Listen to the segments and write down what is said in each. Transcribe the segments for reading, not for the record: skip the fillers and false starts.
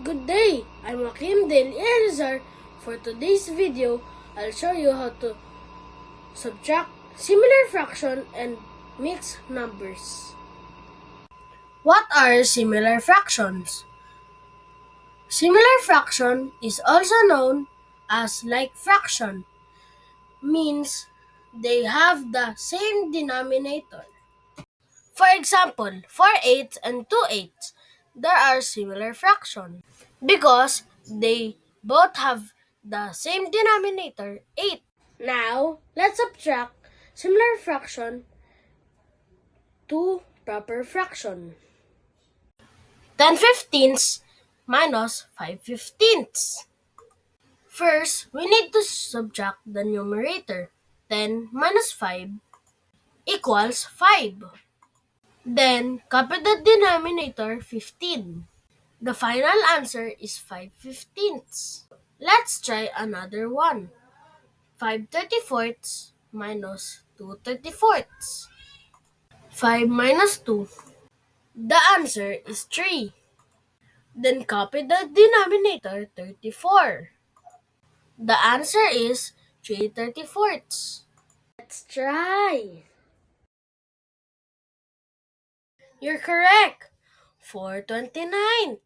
Good day! I'm Joaquim Del Elizar. For today's video, I'll show you how to subtract similar fraction and mixed numbers. What are similar fractions? Similar fraction is also known as like fraction, means they have the same denominator. For example, 4/8 and 2/8, there are similar fractions because they both have the same denominator, 8. Now, let's subtract similar fraction to proper fraction. 10/15 minus 5/15. First, we need to subtract the numerator. 10 minus 5 equals 5. Then, copy the denominator, 15. The final answer is 5/15. Let's try another one. 5/34 minus 2/34. 5 minus 2. The answer is 3. Then copy the denominator, 34. The answer is 3/34. Let's try. You're correct. 4/29.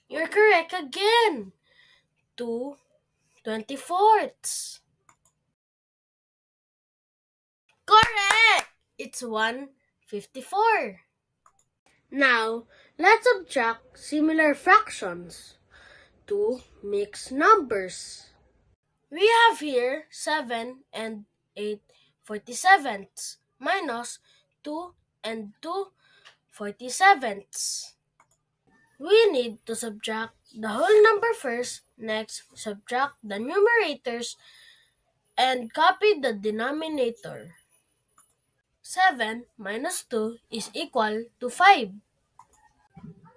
You're correct again. 2/24. Correct! It's 1/54. Now, let's subtract similar fractions to mixed numbers. We have here 7 and 8/47 minus 2 and 2/47. We need to subtract the whole number first, next subtract the numerators and copy the denominator. 7 minus 2 is equal to 5.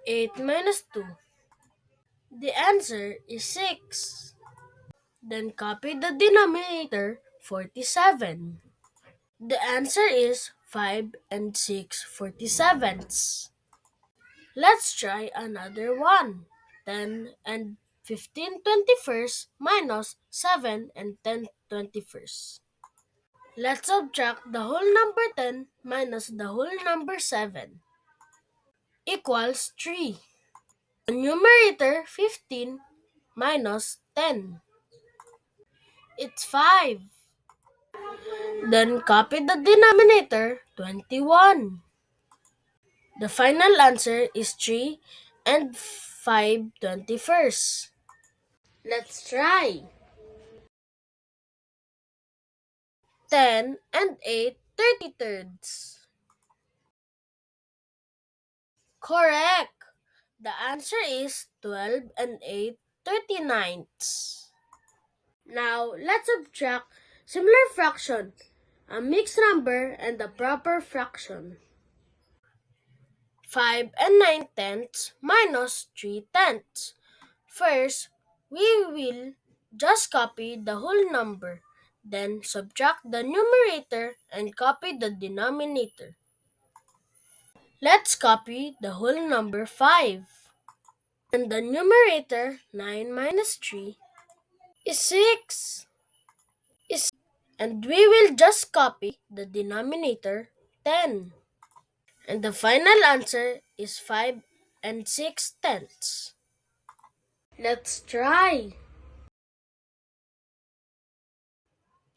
8 minus 2. The answer is 6. Then copy the denominator, 47. The answer is 5 and 6/47. Let's try another one. 10 and 15/21 minus 7 and 10/21. Let's subtract the whole number 10 minus the whole number 7 equals 3. The numerator, 15 minus 10. It's 5. Then copy the denominator, 21. The final answer is 3 and 5/21. Let's try. 10 and 8/33. Correct. The answer is 12 and 8/39. Now, let's subtract similar fraction, a mixed number, and the proper fraction. 5 and 9/10 minus 3/10. First, we will just copy the whole number, then subtract the numerator and copy the denominator. Let's copy the whole number 5. And the numerator, 9 minus 3, is 6. And we will just copy the denominator, 10. And the final answer is 5 and 6/10. Let's try.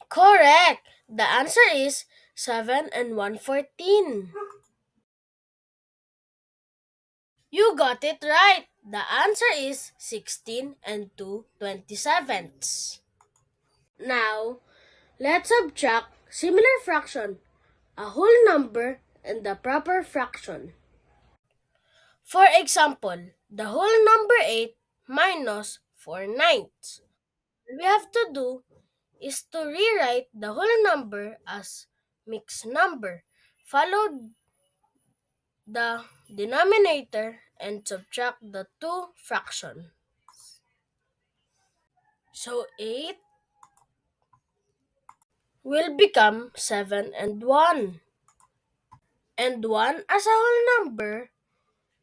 Correct! The answer is 7 and 1/14. You got it right! The answer is 16 and 2/27. Now, let's subtract similar fraction, a whole number, and the proper fraction. For example, the whole number 8 minus 4/9. All we have to do is to rewrite the whole number as mixed number. Follow the denominator and subtract the two fractions. So 8 will become 7 and 1. And 1 as a whole number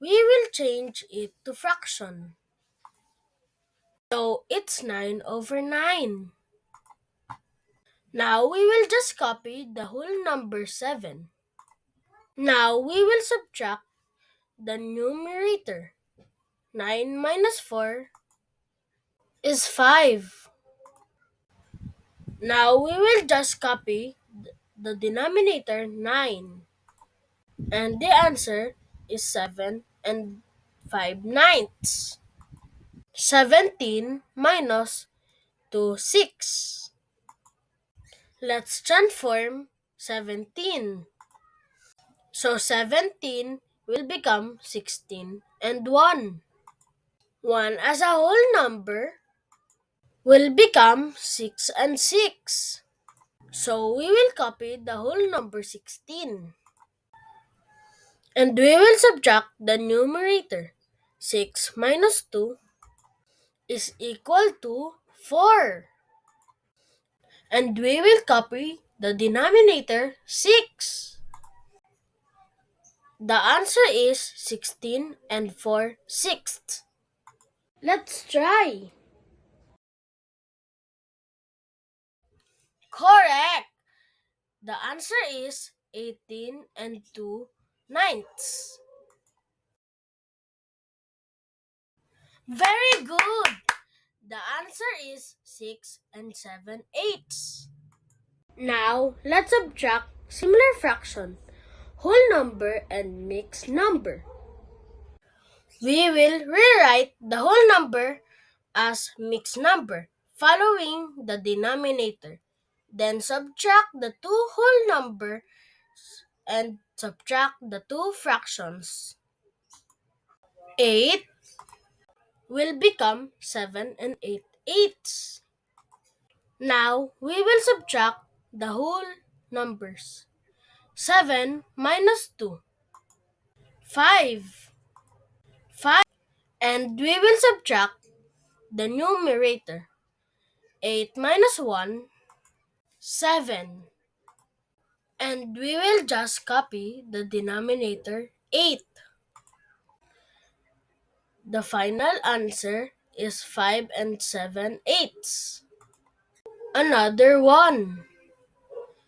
we will change it to fraction. So it's 9 over 9. Now we will just copy the whole number 7. Now we will subtract the numerator. 9 minus 4 is 5. Now we will just copy the denominator 9. And the answer is 7 and 5 ninths. 17 minus 2, 6. Let's transform 17. So 17 will become 16 and 1. 1 as a whole number will become 6 and 6. So we will copy the whole number 16. And we will subtract the numerator. 6 minus 2 is equal to 4. And we will copy the denominator 6. The answer is 16 and 4 sixths. Let's try. Correct. The answer is 18 and 2 ninths. Very good. The answer is 6 and 7 eighths. Now, let's subtract similar fraction, whole number and mixed number. We will rewrite the whole number as mixed number, following the denominator. Then subtract the two whole numbers and subtract the two fractions. 8 will become 7 and 8 eighths. Now, we will subtract the whole numbers. 7 minus 2, 5. 5. And we will subtract the numerator. 8 minus 1, 7. And we will just copy the denominator 8. The final answer is 5 and 7 eighths. Another one.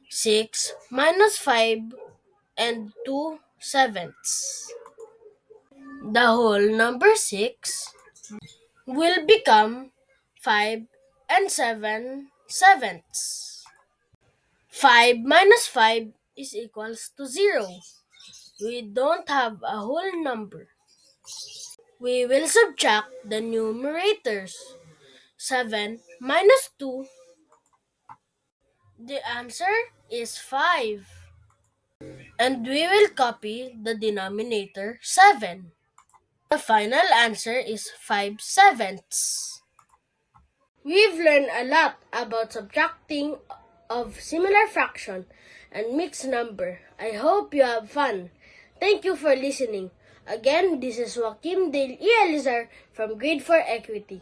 6 minus 5 and 2 sevenths. The whole number 6 will become 5 and 7 sevenths. 5 minus 5 is equals to 0. We don't have a whole number. We will subtract the numerators. 7 minus 2. The answer is 5. And we will copy the denominator 7. The final answer is 5 sevenths. We've learned a lot about subtracting of similar fraction and mixed number. I hope you have fun. Thank you for listening. Again, this is Joaquim Dale Elizar from Grade 4 Equity.